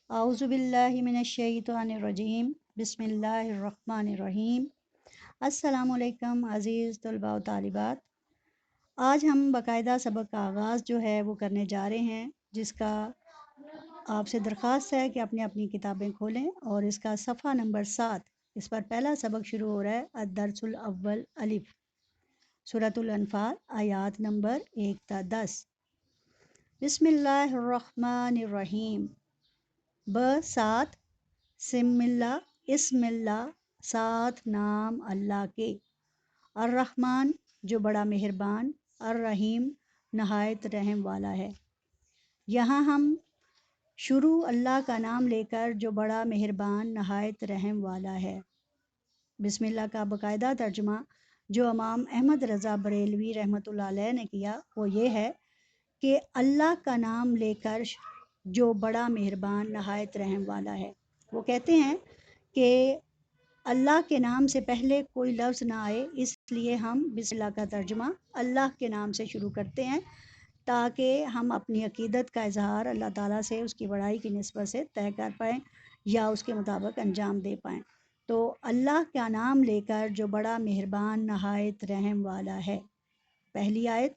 औज़ु बिल्लाहि मिनश्शैतानिर्रजीम बिस्मिल्लाहिर्रहमानिर्रहीम। अस्सलामुअलैकुम अज़ीज़ तलबा व तालिबात। आज हम बाकायदा सबक का आगाज़ जो है वो करने जा रहे हैं, जिसका आपसे दरख्वास्त है कि अपनी अपनी किताबें खोलें और इसका सफ़ा नंबर 7, इस पर पहला सबक शुरू हो रहा है। अद-दर्सुल अव्वल अलिफ, सूरतुल अनफ़ाल, आयात नंबर 1 ता 10। बिस्मिल्लाहिर्रहमानिर्रहीम। ब सात, सिमिल्ला, इस्मिल्ला, साथ नाम अल्लाह के। अर्रहमान जो बड़ा मेहरबान, अर्रहीम नहायत रहम वाला है। यहाँ हम शुरू अल्लाह का नाम लेकर जो बड़ा मेहरबान नहायत रहम वाला है। बिस्मिल्लाह का बाकायदा तर्जुमा जो इमाम अहमद रज़ा बरेलवी रहमतुल्लाह अलैह ने किया वो ये है कि अल्लाह का नाम लेकर जो बड़ा मेहरबान नहायत रहम वाला है। वो कहते हैं कि अल्लाह के नाम से पहले कोई लफ्ज़ ना आए, इसलिए हम बिस्मिल्लाह का तर्जुमा अल्लाह के नाम से शुरू करते हैं, ताकि हम अपनी अकीदत का इजहार अल्लाह ताला से उसकी बड़ाई की निस्बत से तय कर पाएँ या उसके मुताबिक अंजाम दे पाएँ। तो अल्लाह का नाम लेकर जो बड़ा मेहरबान नहायत रहम वाला है। पहली आयत,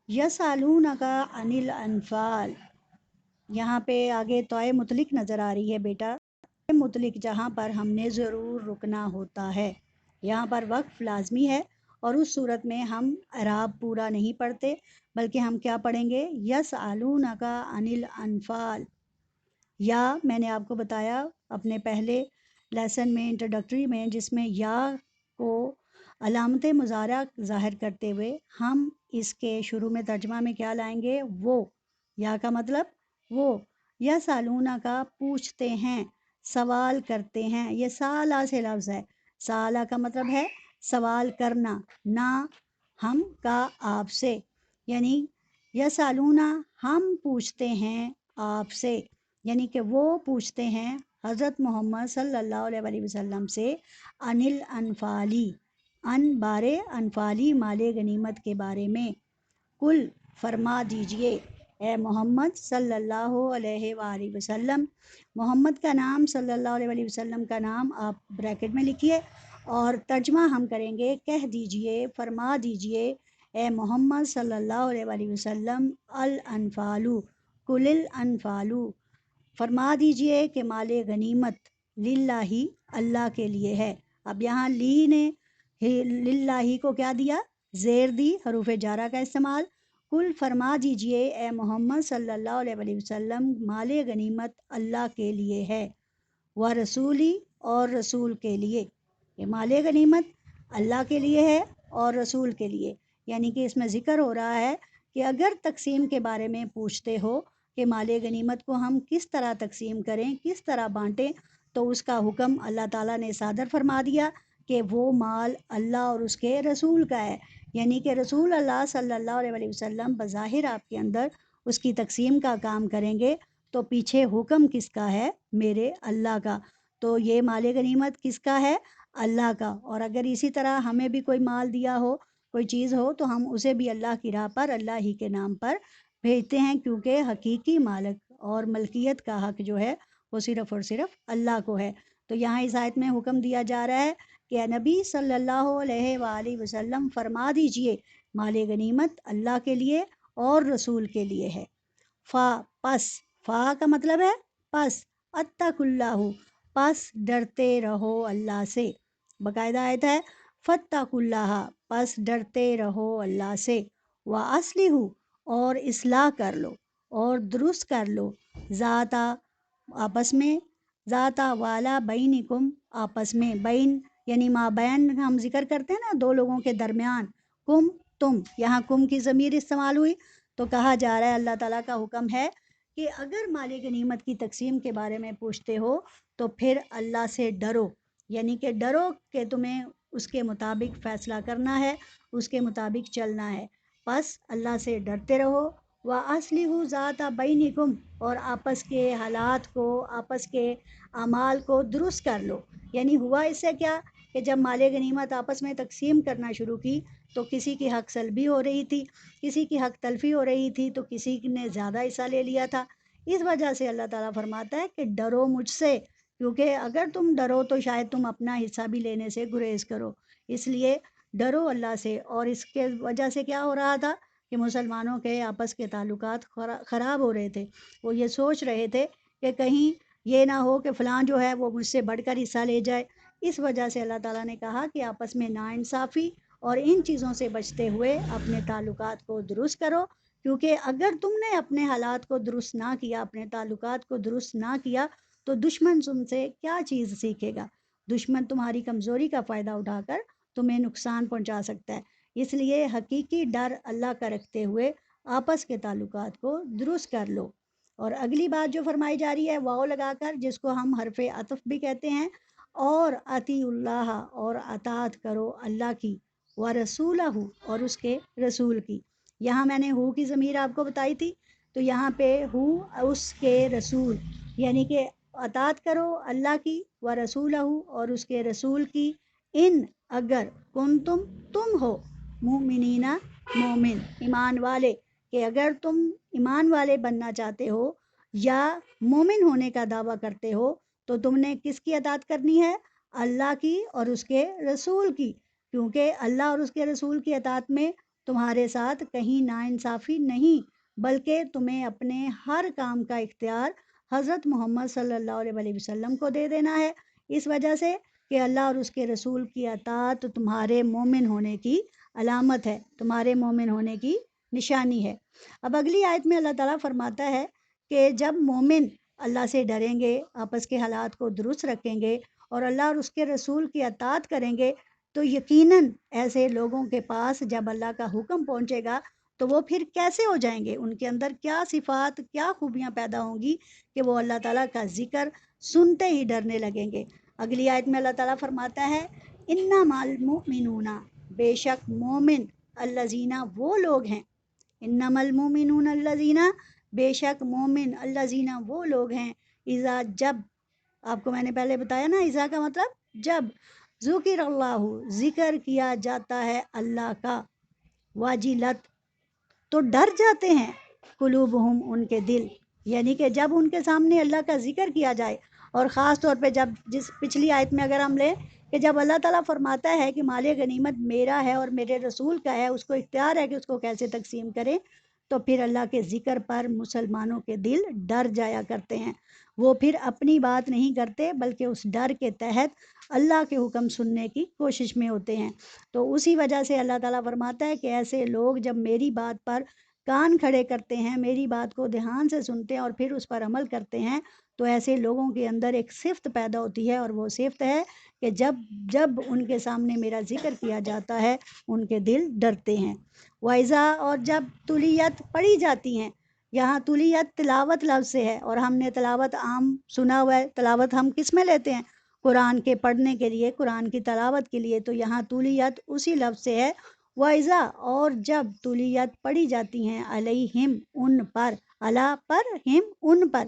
यसअलूनका अनिल अनफाल। यहाँ पे आगे तोय मुतलिक नज़र आ रही है बेटा, मुतलिक जहाँ पर हमने ज़रूर रुकना होता है। यहाँ पर वक्फ लाजमी है और उस सूरत में हम अराब पूरा नहीं पढ़ते, बल्कि हम क्या पढ़ेंगे, यसअलूनका अनिल अनफाल। या मैंने आपको बताया अपने पहले लेसन में, इंट्रोडक्टरी में, जिसमें या को अलामत मुज़ारा ज़ाहिर करते हुए हम इसके शुरू में तर्जमा में क्या लाएंगे, वो। या का मतलब वो। या सालूना का पूछते हैं, सवाल करते हैं। ये साला से लफ्ज़ है। साला का मतलब है सवाल करना, ना हम का आपसे, यानी या सालूना हम पूछते हैं आपसे, यानी कि वो पूछते हैं हज़रत मोहम्मद सल्लल्लाहु अलैहि वसल्लम से अनिल अनफाली, अन बारे अनफाली माले गनीमत के बारे में। कुल फरमा दीजिए, ए मोहम्मद सल्लल्लाहु अलैहि वसल्लम। मोहम्मद का नाम, सल्लल्लाहु अलैहि वसल्लम का नाम आप ब्रैकेट में लिखिए और तर्जमा हम करेंगे, कह दीजिए, फरमा दीजिए, ए मोहम्मद सल्लल्लाहु अलैहि वसल्लम, अल अनफालू, कुलिल अनफालू, फरमा दीजिए कि माले गनीमत लिल्लाही अल्लाह के लिए है। अब यहाँ ली ने लिल्लाही को क्या दिया, ज़ेर दी, हरूफ जारा का इस्तेमाल। कुल फरमा दीजिए ए मोहम्मद सल्लल्लाहु अलैहि वसल्लम, माले गनीमत अल्लाह के लिए है, व रसूली, और रसूल के लिए। ये माले गनीमत अल्लाह के लिए है और रसूल के लिए, यानी कि इसमें ज़िक्र हो रहा है कि अगर तकसीम के बारे में पूछते हो कि माले गनीमत को हम किस तरह तकसीम करें, किस तरह बांटें, तो उसका हुक्म अल्लाह ताला ने सादर फरमा दिया कि वो माल अल्लाह और उसके रसूल का है। यानी कि रसूल अल्लाह सल्लल्लाहु अलैहि वसल्लम बज़ाहिर आपके अंदर उसकी तकसीम का काम करेंगे, तो पीछे हुक्म किसका है, मेरे अल्लाह का। तो ये माल गनीमत किसका है, अल्लाह का। और अगर इसी तरह हमें भी कोई माल दिया हो, कोई चीज़ हो, तो हम उसे भी अल्लाह की राह पर, अल्लाह ही के नाम पर भेजते हैं, क्योंकि हकीकी मालिक और मलकियत का हक जो है वो सिर्फ़ और सिर्फ अल्लाह को है। तो यहाँ इस आयत में हुक्म दिया जा रहा है कि नबी सल्लल्लाहु अलैहि वसल्लम फरमा दीजिए, माल गनीमत अल्लाह के लिए और रसूल के लिए है। फ़ा पस, फ़ा का मतलब है पस, अत्तकुल्लाहु, पस डरते रहो अल्लाह से। बाकायदा आयत है, फत्तकुल्लाह, पस डरते रहो अल्लाह से। व अस्लिहु, और इस्लाह कर लो और दुरुस्त कर लो, ज़ाता, आपस में, ज़ाता वाला बैनिकुम, आपस में, बैन यानी माबैन हम जिक्र करते हैं ना, दो लोगों के दरमियान। कुम तुम, यहाँ कुम की ज़मीर इस्तेमाल हुई, तो कहा जा रहा है, अल्लाह ताला का हुक्म है कि अगर माल गनीमत की तकसीम के बारे में पूछते हो तो फिर अल्लाह से डरो, यानी कि डरो कि तुम्हें उसके मुताबिक फ़ैसला करना है, उसके मुताबिक चलना है। बस अल्लाह से डरते रहो। व अस्लिहु ज़ाता बैनिकुम, और आपस के हालात को, आपस के अमाल को दुरुस्त कर लो। यानी हुआ इससे क्या कि जब माल गनीमत आपस में तकसीम करना शुरू की تو کسی کی حق سلبی ہو رہی تھی، کسی کی حق تلفی ہو رہی تھی، تو کسی نے زیادہ حصہ لے لیا تھا۔ اس وجہ سے اللہ تعالیٰ فرماتا ہے کہ ڈرو مجھ سے، کیونکہ اگر تم ڈرو تو شاید تم اپنا حصہ بھی لینے سے گریز کرو، اس لیے ڈرو اللہ سے۔ اور اس کے وجہ سے کیا ہو رہا تھا کہ مسلمانوں کے آپس کے تعلقات خراب ہو رہے تھے۔ وہ یہ سوچ رہے تھے کہ کہیں یہ نہ ہو کہ فلاں جو ہے وہ مجھ سے بڑھ کر حصہ لے جائے۔ اس وجہ سے اللہ تعالیٰ نے کہا کہ آپس میں ناانصافی اور ان چیزوں سے بچتے ہوئے اپنے تعلقات کو درست کرو، کیونکہ اگر تم نے اپنے حالات کو درست نہ کیا، اپنے تعلقات کو درست نہ کیا، تو دشمن تم سے کیا چیز سیکھے گا؟ دشمن تمہاری کمزوری کا فائدہ اٹھا کر تمہیں نقصان پہنچا سکتا ہے۔ اس لیے حقیقی ڈر اللہ کا رکھتے ہوئے آپس کے تعلقات کو درست کر لو۔ اور اگلی بات جو فرمائی جا رہی ہے واو لگا کر، جس کو ہم حرف عطف بھی کہتے ہیں، اور اطیع اللہ، اور اطاعت کرو اللہ کی، ورسولہ، اور اس کے رسول کی۔ یہاں میں نے ہو کی ضمیر آپ کو بتائی تھی، تو یہاں پہ ہو اس کے رسول، یعنی کہ اطاعت کرو اللہ کی، ورسولہ، اور اس کے رسول کی، ان اگر تم ہو مومنین، مومن ایمان والے، کہ اگر تم ایمان والے بننا چاہتے ہو یا مومن ہونے کا دعویٰ کرتے ہو، تو تم نے کس کی اطاعت کرنی ہے؟ اللہ کی اور اس کے رسول کی، کیونکہ اللہ اور اس کے رسول کی اطاعت میں تمہارے ساتھ کہیں ناانصافی نہیں، بلکہ تمہیں اپنے ہر کام کا اختیار حضرت محمد صلی اللہ علیہ وسلم کو دے دینا ہے، اس وجہ سے کہ اللہ اور اس کے رسول کی اطاعت تمہارے مومن ہونے کی علامت ہے، تمہارے مومن ہونے کی نشانی ہے۔ اب اگلی آیت میں اللہ تعالیٰ فرماتا ہے کہ جب مومن اللہ سے ڈریں گے، آپس کے حالات کو درست رکھیں گے اور اللہ اور اس کے رسول کی اطاعت کریں گے، تو یقیناً ایسے لوگوں کے پاس جب اللہ کا حکم پہنچے گا تو وہ پھر کیسے ہو جائیں گے؟ ان کے اندر کیا صفات، کیا خوبیاں پیدا ہوں گی کہ وہ اللہ تعالیٰ کا ذکر سنتے ہی ڈرنے لگیں گے۔ اگلی آیت میں اللہ تعالیٰ فرماتا ہے انما المؤمنون، بے شک مومن، الذین وہ لوگ ہیں، انما المؤمنون الذین، بے شک مومن، الذین وہ لوگ ہیں، اذا جب، آپ کو میں نے پہلے بتایا نا اذا کا مطلب جب، ذکر اللہ ذکر کیا جاتا ہے اللہ کا، واجلت تو ڈر جاتے ہیں، قلوبہم ان کے دل، یعنی کہ جب ان کے سامنے اللہ کا ذکر کیا جائے، اور خاص طور پہ جب جس پچھلی آیت میں اگر ہم لیں کہ جب اللہ تعالیٰ فرماتا ہے کہ مال غنیمت میرا ہے اور میرے رسول کا ہے، اس کو اختیار ہے کہ اس کو کیسے تقسیم کرے، تو پھر اللہ کے ذکر پر مسلمانوں کے دل ڈر جایا کرتے ہیں، وہ پھر اپنی بات نہیں کرتے بلکہ اس ڈر کے تحت اللہ کے حکم سننے کی کوشش میں ہوتے ہیں۔ تو اسی وجہ سے اللہ تعالیٰ فرماتا ہے کہ ایسے لوگ جب میری بات پر کان کھڑے کرتے ہیں، میری بات کو دھیان سے سنتے ہیں اور پھر اس پر عمل کرتے ہیں، تو ایسے لوگوں کے اندر ایک صفت پیدا ہوتی ہے، اور وہ صفت ہے کہ جب جب ان کے سامنے میرا ذکر کیا جاتا ہے ان کے دل ڈرتے ہیں۔ وَإِذَا، اور جب تلیت پڑھی جاتی ہیں، یہاں تلیت تلاوت لفظ سے ہے، اور ہم نے تلاوت عام سنا ہوا ہے، تلاوت ہم کس میں لیتے ہیں؟ قرآن کے پڑھنے کے لیے، قرآن کی تلاوت کے لیے، تو یہاں تلیت اسی لفظ سے ہے۔ وَإِذَا، اور جب تلیت پڑھی جاتی ہیں، علیہم ان پر، علی پر، ہم ان پر،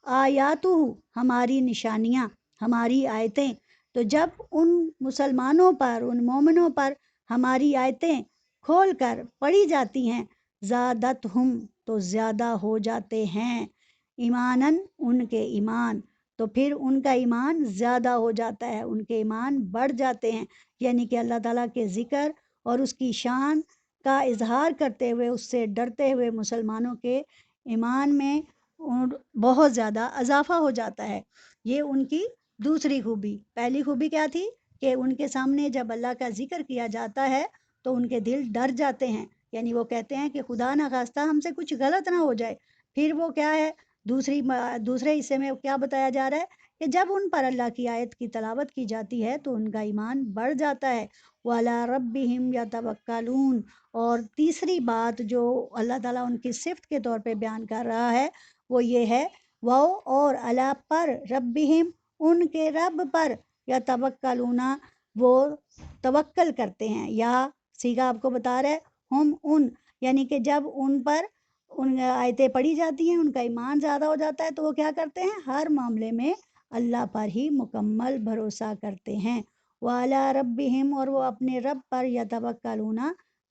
آیاتہ ہماری نشانیاں، ہماری آیتیں، تو جب ان مسلمانوں پر، ان مومنوں پر ہماری آیتیں کھول کر پڑھی جاتی ہیں، زادتہم تو زیادہ ہو جاتے ہیں، ایماناً ان کے ایمان، تو پھر ان کا ایمان زیادہ ہو جاتا ہے، ان کے ایمان بڑھ جاتے ہیں، یعنی کہ اللہ تعالیٰ کے ذکر اور اس کی شان کا اظہار کرتے ہوئے، اس سے ڈرتے ہوئے مسلمانوں کے ایمان میں بہت زیادہ اضافہ ہو جاتا ہے۔ یہ ان کی دوسری خوبی۔ پہلی خوبی کیا تھی کہ ان کے سامنے جب اللہ کا ذکر کیا جاتا ہے تو ان کے دل ڈر جاتے ہیں، یعنی وہ کہتے ہیں کہ خدا نہ خواستہ ہم سے کچھ غلط نہ ہو جائے۔ پھر وہ کیا ہے، دوسرے حصے میں کیا بتایا جا رہا ہے کہ جب ان پر اللہ کی آیت کی تلاوت کی جاتی ہے تو ان کا ایمان بڑھ جاتا ہے۔ وَعَلَىٰ رَبِّهِمْ يَتَوَكَّلُونَ، اور تیسری بات جو اللہ تعالیٰ ان کی صفت کے طور پہ بیان کر رہا ہے وہ یہ ہے، وہ اور اللہ پر، ربہم ان کے رب پر، یتوکلون وہ توکل کرتے ہیں، یا سیگا آپ کو بتا رہا ہے ہم ان، یعنی کہ جب ان پر ان آیتیں پڑھی جاتی ہیں ان کا ایمان زیادہ ہو جاتا ہے تو وہ کیا کرتے ہیں، ہر معاملے میں اللہ پر ہی مکمل بھروسہ کرتے ہیں۔ وَعَلَىٰ رَبِّهِمْ، اور وہ اپنے رب پر، یتوکلون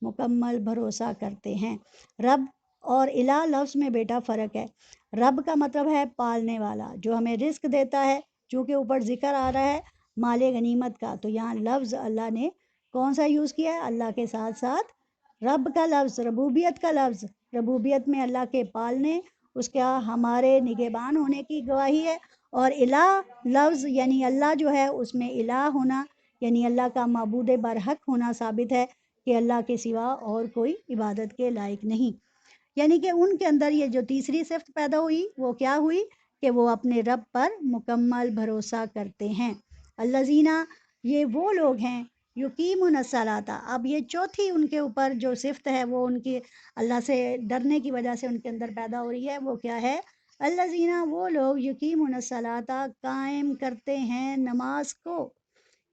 मुकम्मल भरोसा करते हैं। रब और इला लफ्ज़ में बेटा फ़र्क है। रब का मतलब है पालने वाला, जो हमें रिस्क देता है। चूँकि ऊपर ज़िक्र आ रहा है माले गनीमत का, तो यहाँ लफ्ज़ अल्लाह ने कौन सा यूज़ किया है? अल्लाह के साथ साथ रब का लफ्ज़, रबूबियत का लफ्ज़। रबूबियत में अल्लाह के पालने, उसका हमारे निगहबान होने की गवाही है। और इला लफ्ज़ यानी अल्लाह जो है, उसमें इला होना यानी अल्लाह का माबूद बरहक होना साबित है कि अल्लाह के सिवा और कोई इबादत के लायक नहीं। यानी कि उनके अंदर ये जो तीसरी सिफ्त पैदा हुई, वो क्या हुई कि वो अपने रब पर मुकम्मल भरोसा करते हैं। अल्लज़ीना, ये वो लोग हैं युकीमुन सलाता। अब ये चौथी उनके ऊपर जो सिफ्त है, वो उनकी अल्लाह से डरने की वजह से उनके अंदर पैदा हो रही है। वो क्या है? अल्लज़ीना, वो लोग युकीमुन सलाता, कायम करते हैं नमाज को।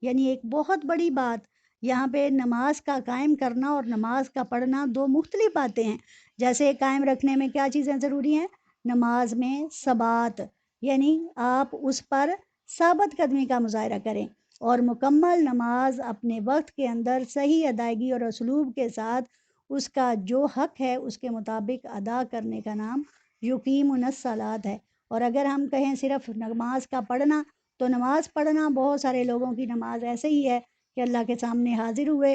यानी एक बहुत बड़ी बात यहाँ पे, नमाज का कायम करना और नमाज का पढ़ना दो मुख्तलिफ बातें हैं। जैसे कायम रखने में क्या चीज़ें ज़रूरी हैं? नमाज में सबात, यानी आप उस पर साबित कदमी का मुजाहरा करें, और मुकम्मल नमाज अपने वक्त के अंदर सही अदायगी और उसलूब के साथ उसका जो हक है उसके मुताबिक अदा करने का नाम युकीमुनस सलात है। और अगर हम कहें सिर्फ नमाज का पढ़ना, तो नमाज़ पढ़ना बहुत सारे लोगों की नमाज ऐसे ही है कि अल्लाह के सामने हाजिर हुए,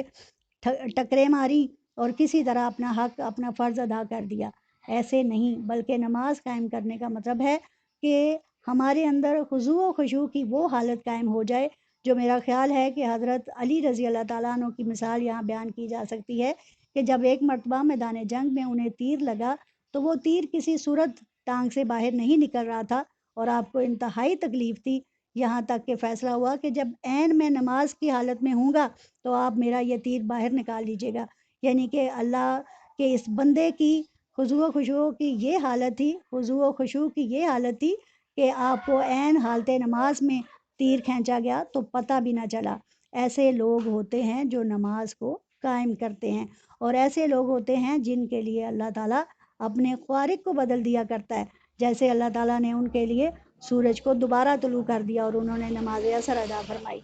टकरे मारी और किसी तरह अपना हक, अपना फ़र्ज़ अदा कर दिया। ऐसे नहीं, बल्कि नमाज कायम करने का मतलब है कि हमारे अंदर खुशू व खुशू की वो हालत कायम हो जाए, जो मेरा ख़्याल है कि हज़रत अली रज़ी अल्लाह ताला अन्हु की मिसाल यहाँ बयान की जा सकती है कि जब एक मरतबा मैदान जंग में उन्हें तीर लगा, तो वो तीर किसी सूरत टांग से बाहर नहीं निकल रहा था और आपको इंतहाई तकलीफ़ थी। यहाँ तक कि फ़ैसला हुआ कि जब ऐन मैं नमाज की हालत में हूँगा, तो आप मेरा ये तीर बाहर निकाल लीजिएगा। यानी कि अल्लाह के इस बंदे की खुशू व खुशू की ये हालत थी, खुशू व खुशू की ये हालत थी कि आपको ऐन हालत नमाज में तीर खींचा गया तो पता भी ना चला। ऐसे लोग होते हैं जो नमाज को कायम करते हैं, और ऐसे लोग होते हैं जिनके लिए अल्लाह ताला अपने ख्वारिक को बदल दिया करता है। जैसे अल्लाह ताला ने उनके लिए सूरज को दोबारा तुलू कर दिया और उन्होंने नमाज असर अदा फरमाई।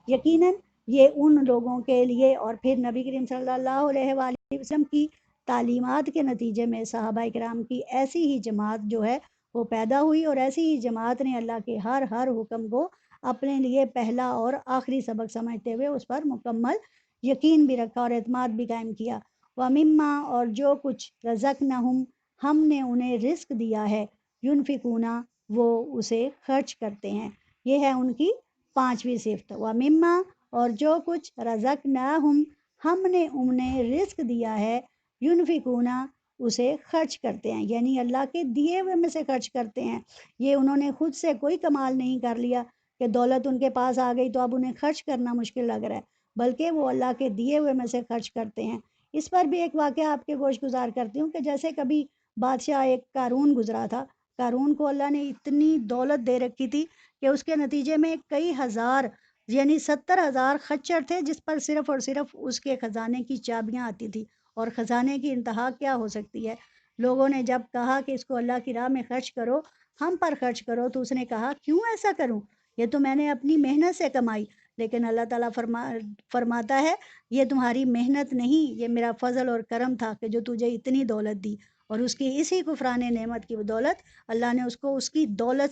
यकीनन ये उन लोगों के लिए, और फिर नबी करीम सल्लल्लाहु अलैहि वसल्लम की तालीमात के नतीजे में सहाबा किराम की ऐसी ही जमात जो है वो पैदा हुई, और ऐसी ही जमात ने अल्लाह के हर हुक्म को अपने लिए पहला और आखिरी सबक समझते हुए उस पर मुकम्मल यकीन भी रखा और एतमाद भी कायम किया। व मिम्मा, और जो कुछ रज़क़नाहुम, हमने उन्हें रिस्क दिया है, युनफिकूना, वो उसे खर्च करते हैं। ये है उनकी पांचवी सिफ्त। व मिम्मा, और जो कुछ रज़क़नाहुम, हमने उन्हें रिस्क दिया है, युनफिकूना, उसे खर्च करते हैं, यानी अल्लाह के दिए हुए में से खर्च करते हैं। ये उन्होंने खुद से कोई कमाल नहीं कर लिया कि दौलत उनके पास आ गई तो अब उन्हें खर्च करना मुश्किल लग रहा है, बल्कि वो अल्लाह के दिए हुए में से खर्च करते हैं। इस पर भी एक वाक़या आपके गोश गुजार करती हूँ कि जैसे कभी बादशाह एक कारून गुजरा था। कारून को अल्लाह ने इतनी दौलत दे रखी थी कि उसके नतीजे में कई हज़ार, यानी 70,000 खच्चर थे, जिस पर सिर्फ़ और सिर्फ़ उसके ख़जाने की चाबियाँ आती थी। और ख़जाने की इंतहा क्या हो सकती है? लोगों ने जब कहा कि इसको अल्लाह की राह में खर्च करो, हम पर खर्च करो, तो उसने कहा क्यों ऐसा करूं? ये तो मैंने अपनी मेहनत से कमाई। लेकिन अल्लाह ताला फरमाता है, ये तुम्हारी मेहनत नहीं, ये मेरा फ़ज़ल और करम था कि जो तुझे इतनी दौलत दी। और उसकी इसी कुफरान नेमत की बदौलत अल्लाह ने उसको उसकी दौलत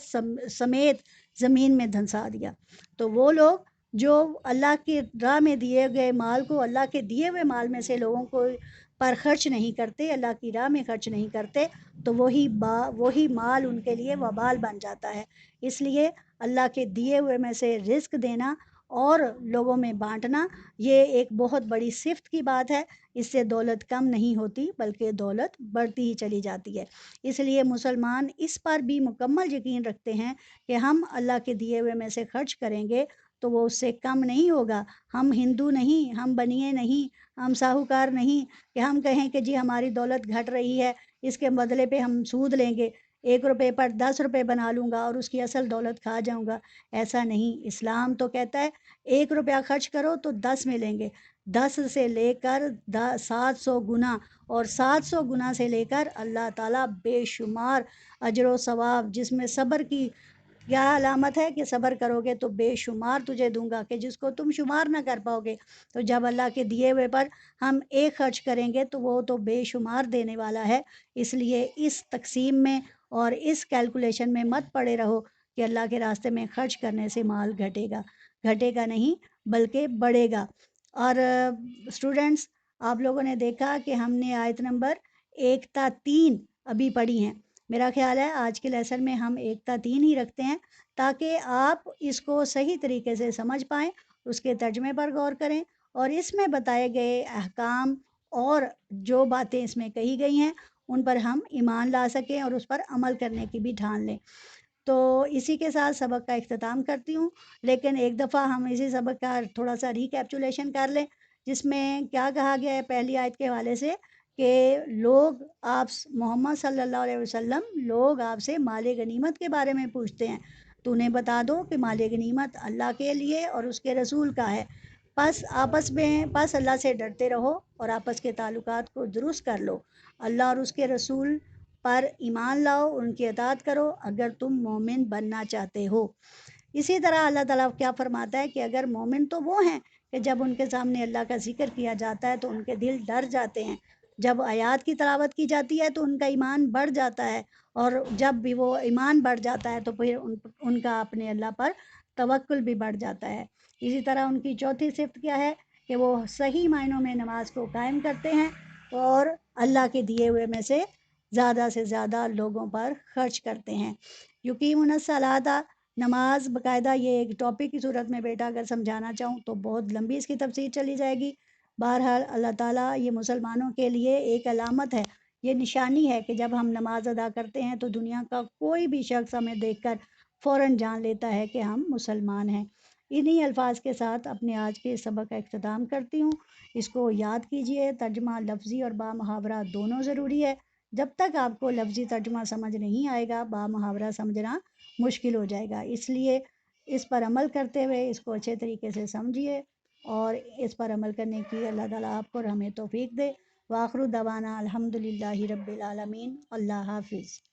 समेत ज़मीन में धंसा दिया। तो वो लोग जो अल्लाह की राह में दिए गए माल को, अल्लाह के दिए हुए माल में से लोगों को पर खर्च नहीं करते, अल्लाह की राह में खर्च नहीं करते, तो वही माल उनके लिए वबाल बन जाता है। इसलिए अल्लाह के दिए हुए में से रिस्क देना और लोगों में बांटना, ये एक बहुत बड़ी सिफ्त की बात है। इससे दौलत कम नहीं होती, बल्कि दौलत बढ़ती ही चली जाती है। इसलिए मुसलमान इस पर भी मुकम्मल यकीन रखते हैं कि हम अल्लाह के दिए हुए में से खर्च करेंगे तो वो उससे कम नहीं होगा। हम हिंदू नहीं, हम बनिए नहीं, हम साहूकार नहीं कि हम कहें कि जी हमारी दौलत घट रही है, इसके बदले पे हम सूद लेंगे, 1 रुपये पर 10 रुपये बना लूँगा और उसकी असल दौलत खा जाऊँगा। ऐसा नहीं, इस्लाम तो कहता है 1 रुपया खर्च करो तो 10 मिलेंगे, 10 से लेकर 700 गुना, और 700 गुना से लेकर अल्लाह ताला बेशुमार अजर व सवाब, जिसमें सब्र की کیا علامت ہے کہ صبر کرو گے تو بے شمار تجھے دوں گا، کہ جس کو تم شمار نہ کر پاؤ گے، تو جب اللہ کے دیے ہوئے پر ہم ایک خرچ کریں گے تو وہ تو بے شمار دینے والا ہے۔ اس لیے اس تقسیم میں اور اس کیلکولیشن میں مت پڑے رہو کہ اللہ کے راستے میں خرچ کرنے سے مال گھٹے گا نہیں بلکہ بڑھے گا۔ اور اسٹوڈنٹس، آپ لوگوں نے دیکھا کہ ہم نے آیت نمبر 1 تا 3 ابھی پڑھی ہیں۔ میرا خیال ہے آج کے لیسن میں ہم 1 تا 3 ہی رکھتے ہیں، تاکہ آپ اس کو صحیح طریقے سے سمجھ پائیں، اس کے ترجمے پر غور کریں اور اس میں بتائے گئے احکام اور جو باتیں اس میں کہی گئی ہیں ان پر ہم ایمان لا سکیں اور اس پر عمل کرنے کی بھی ٹھان لیں۔ تو اسی کے ساتھ سبق کا اختتام کرتی ہوں، لیکن ایک دفعہ ہم اسی سبق کا تھوڑا سا ریکیپچولیشن کر لیں، جس میں کیا کہا گیا ہے پہلی آیت کے حوالے سے کہ لوگ محمد صلی اللہ علیہ وسلم لوگ آپ سے مال غنیمت کے بارے میں پوچھتے ہیں، تو انہیں بتا دو کہ مال غنیمت اللہ کے لیے اور اس کے رسول کا ہے، پس اللہ سے ڈرتے رہو اور آپس کے تعلقات کو درست کر لو، اللہ اور اس کے رسول پر ایمان لاؤ، ان کی اطاعت کرو اگر تم مومن بننا چاہتے ہو۔ اسی طرح اللہ تعالیٰ کیا فرماتا ہے کہ اگر مومن تو وہ ہیں کہ جب ان کے سامنے اللہ کا ذکر کیا جاتا ہے تو ان کے دل ڈر جاتے ہیں، جب آیات کی تلاوت کی جاتی ہے تو ان کا ایمان بڑھ جاتا ہے، اور جب بھی وہ ایمان بڑھ جاتا ہے تو پھر ان کا اپنے اللہ پر توکل بھی بڑھ جاتا ہے۔ اسی طرح ان کی چوتھی صفت کیا ہے کہ وہ صحیح معنوں میں نماز کو قائم کرتے ہیں اور اللہ کے دیے ہوئے میں سے زیادہ لوگوں پر خرچ کرتے ہیں۔ یقیمون الصلاۃ، نماز باقاعدہ یہ ایک ٹاپک کی صورت میں بیٹا اگر سمجھانا چاہوں تو بہت لمبی اس کی تفصیل چلی جائے گی۔ بہرحال اللہ تعالیٰ یہ مسلمانوں کے لیے ایک علامت ہے، یہ نشانی ہے کہ جب ہم نماز ادا کرتے ہیں تو دنیا کا کوئی بھی شخص ہمیں دیکھ کر فوراً جان لیتا ہے کہ ہم مسلمان ہیں۔ انہی الفاظ کے ساتھ اپنے آج کے سبق کا اختتام کرتی ہوں۔ اس کو یاد کیجئے، ترجمہ لفظی اور با محاورہ دونوں ضروری ہے۔ جب تک آپ کو لفظی ترجمہ سمجھ نہیں آئے گا، با محاورہ سمجھنا مشکل ہو جائے گا، اس لیے اس پر عمل کرتے ہوئے اس کو اچھے طریقے سے سمجھیے اور اس پر عمل کرنے کی اللہ تعالیٰ آپ کو اور ہمیں توفیق دے۔ وآخر دعوانا الحمد للہ رب العالمین۔ اللہ حافظ۔